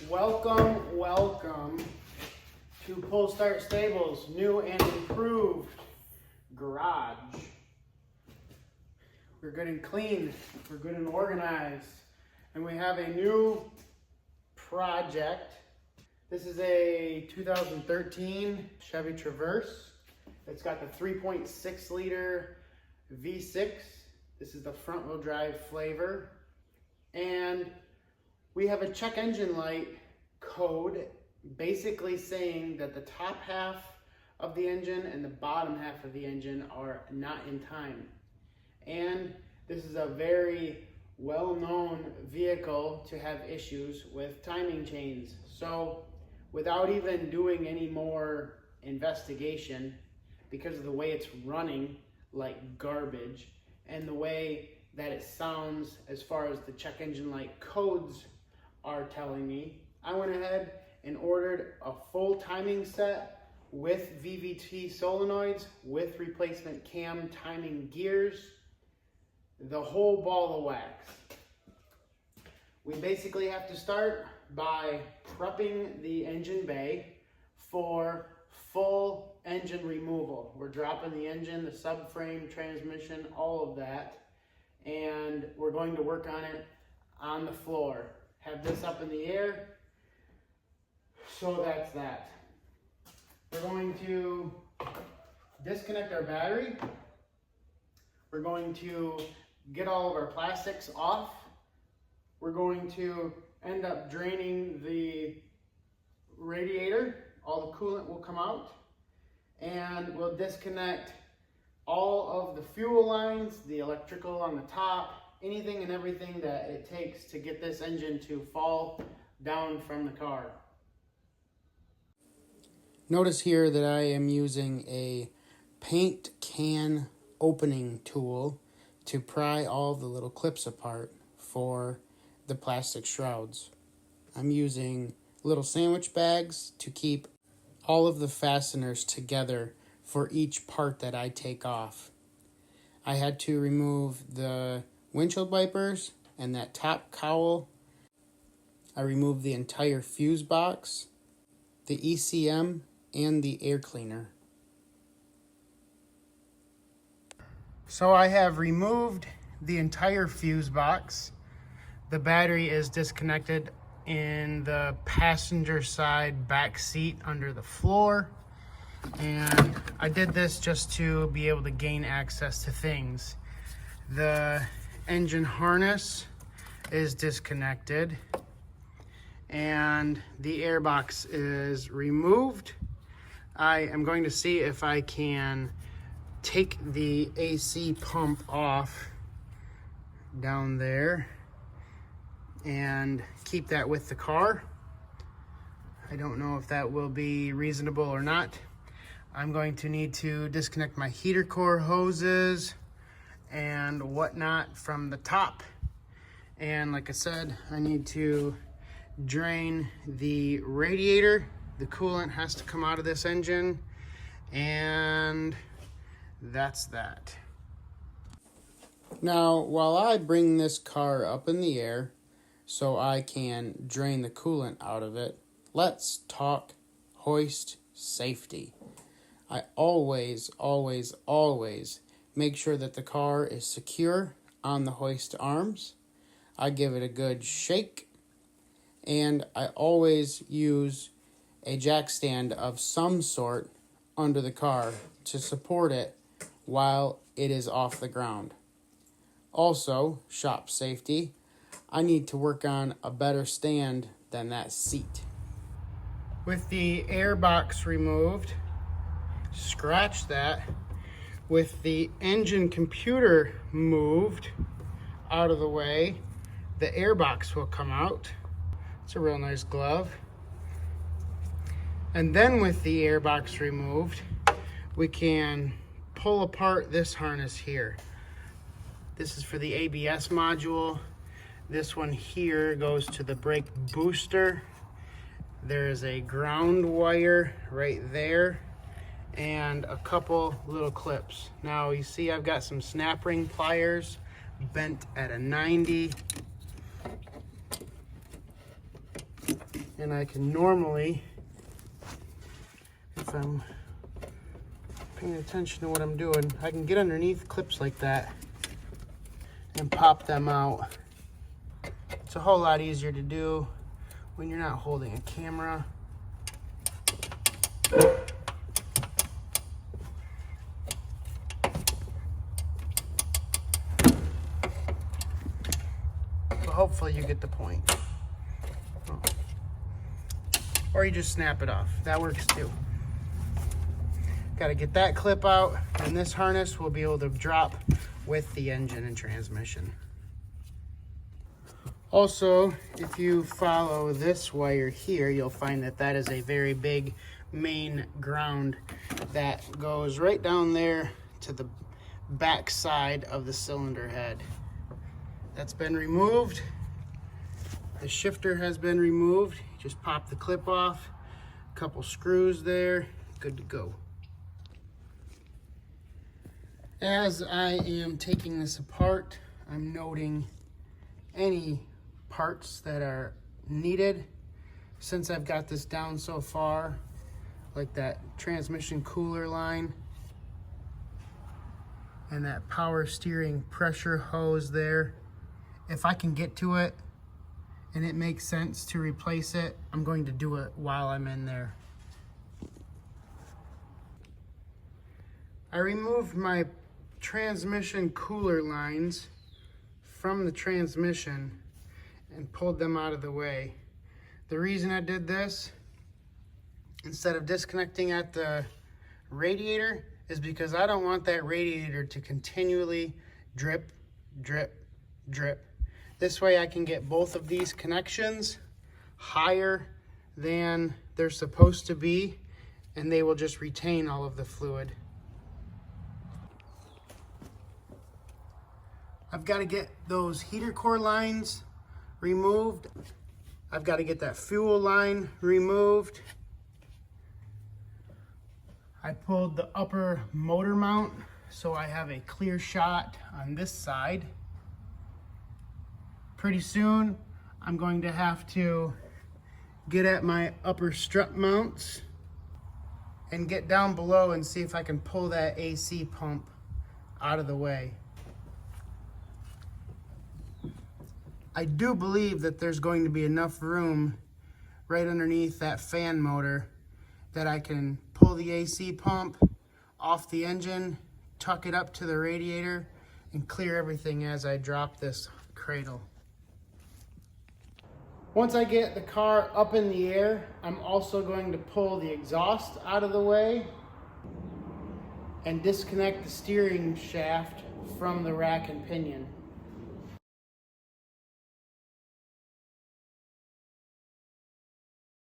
Welcome to Pull Start Stables' new and improved garage. We're good and clean, we're good and organized, and we have a new project. This is a 2013 Chevy Traverse. It's got the 3.6 liter V6. This is the front wheel drive flavor. And we have a check engine light code basically saying that the top half of the engine and the bottom half of the engine are not in time. And this is a very well-known vehicle to have issues with timing chains. So without even doing any more investigation, because of the way it's running like garbage and the way that it sounds as far as the check engine light codes are telling me, I went ahead and ordered a full timing set with VVT solenoids, with replacement cam timing gears, the whole ball of wax. We basically have to start by prepping the engine bay for full engine removal. We're dropping the engine, the subframe, transmission, all of that, and we're going to work on it on the floor. Have this up in the air. So that's that. We're going to disconnect our battery. We're going to get all of our plastics off. We're going to end up draining the radiator. All the coolant will come out. And we'll disconnect all of the fuel lines, the electrical on the top, anything and everything that it takes to get this engine to fall down from the car. Notice here that I am using a paint can opening tool to pry all the little clips apart for the plastic shrouds. I'm using little sandwich bags to keep all of the fasteners together for each part that I take off. I had to remove the windshield wipers and that top cowl. I removed the entire fuse box, the ECM, and the air cleaner. So I have removed the entire fuse box. The battery is disconnected in the passenger side back seat under the floor. And I did this just to be able to gain access to things. The engine harness is disconnected and the airbox is removed. I am going to see if I can take the AC pump off down there and keep that with the car. I don't know if that will be reasonable or not. I'm going to need to disconnect my heater core hoses and whatnot from the top. And like I said, I need to drain the radiator. The coolant has to come out of this engine, and that's that. Now, while I bring this car up in the air so I can drain the coolant out of it, let's talk hoist safety. I always make sure that the car is secure on the hoist arms. I give it a good shake, and I always use a jack stand of some sort under the car to support it while it is off the ground. Also, shop safety, I need to work on a better stand than that seat. With the airbox removed, scratch that. With the engine computer moved out of the way, the airbox will come out. It's a real nice glove. And then with the airbox removed, we can pull apart this harness here. This is for the ABS module. This one here goes to the brake booster. There is a ground wire right there and a couple little clips. Now you see I've got some snap ring pliers bent at a 90. And I can normally, if I'm paying attention to what I'm doing, I can get underneath clips like that and pop them out. It's a whole lot easier to do when you're not holding a camera. But hopefully you get the point. Oh. Or you just snap it off. That works too. Got to get that clip out, and this harness will be able to drop with the engine and transmission. Also, if you follow this wire here, you'll find that that is a very big main ground that goes right down there to the back side of the cylinder head. That's been removed. The shifter has been removed. Just pop the clip off, a couple screws there, good to go. As I am taking this apart, I'm noting any parts that are needed. Since I've got this down so far, like that transmission cooler line and that power steering pressure hose there, if I can get to it and it makes sense to replace it, I'm going to do it while I'm in there. I removed my transmission cooler lines from the transmission and pulled them out of the way. The reason I did this, instead of disconnecting at the radiator, is because I don't want that radiator to continually drip, drip, drip. This way I can get both of these connections higher than they're supposed to be, and they will just retain all of the fluid. I've got to get those heater core lines removed. I've got to get that fuel line removed. I pulled the upper motor mount so I have a clear shot on this side. Pretty soon I'm going to have to get at my upper strut mounts and get down below and see if I can pull that AC pump out of the way. I do believe that there's going to be enough room right underneath that fan motor that I can pull the AC pump off the engine, tuck it up to the radiator, and clear everything as I drop this cradle. Once I get the car up in the air, I'm also going to pull the exhaust out of the way and disconnect the steering shaft from the rack and pinion.